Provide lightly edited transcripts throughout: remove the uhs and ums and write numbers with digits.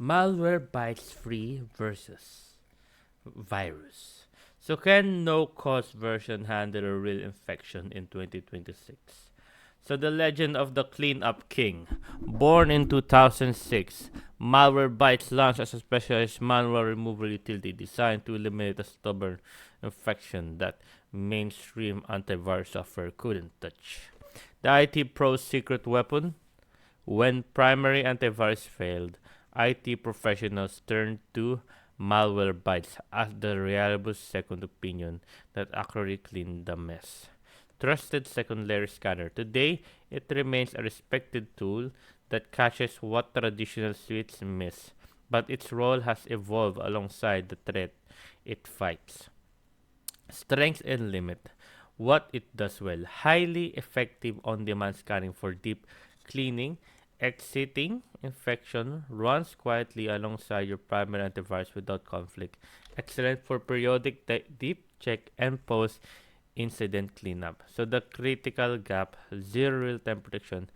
Malwarebytes free versus virus. So can no-cost version handle a real infection in 2026? So the legend of the cleanup king. Born in 2006, Malwarebytes launched as a specialized malware removal utility designed to eliminate a stubborn infection that mainstream antivirus software couldn't touch. The IT pro's secret weapon? When primary antivirus failed, IT professionals turned to Malwarebytes as the reliable second opinion that accurately cleaned the mess. Trusted second layer scanner. Today, it remains a respected tool that catches what traditional suites miss, but its role has evolved alongside the threat it fights. Strengths and limit. What it does well. Highly effective on-demand scanning for deep cleaning. Exiting infection runs quietly alongside your primary antivirus without conflict. Excellent for periodic deep check and post incident cleanup. So the critical gap, zero real-time protection.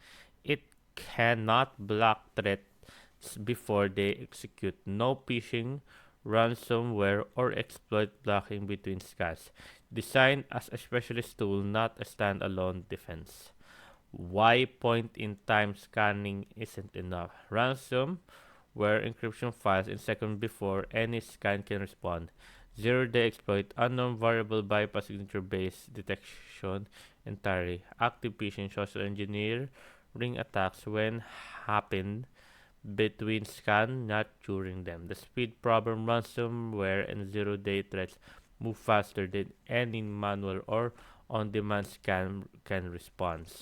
It cannot block threats before they execute. No phishing, ransomware, or exploit blocking between scans. Designed as a specialist tool, not a standalone defense. Why point-in-time scanning isn't enough? Ransom, where encryption files in seconds before any scan can respond. Zero-day exploit, unknown variable bypass signature-based detection entirely. Active phishing, social engineering attacks when happen between scan, not during them. The speed problem, ransomware, and zero-day threats move faster than any manual or on-demand scan can respond.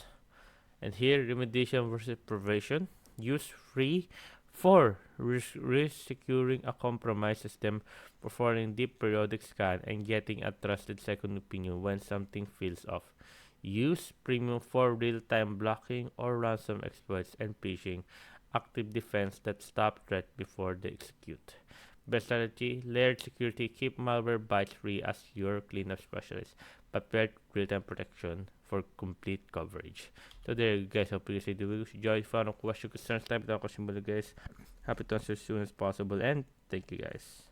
And here, remediation versus prevention. Use free for securing a compromised system, performing deep periodic scan, and getting a trusted second opinion when something feels off. Use premium for real-time blocking or ransom exploits and phishing. Active defense that stop threat before they execute. Best strategy, layered security, keep Malwarebytes free as your cleanup specialist, but paired real-time protection for complete coverage. So there you guys, hope you guys enjoy. If you have no question, concerns, type down question below guys. Happy to answer as soon as possible, and thank you guys.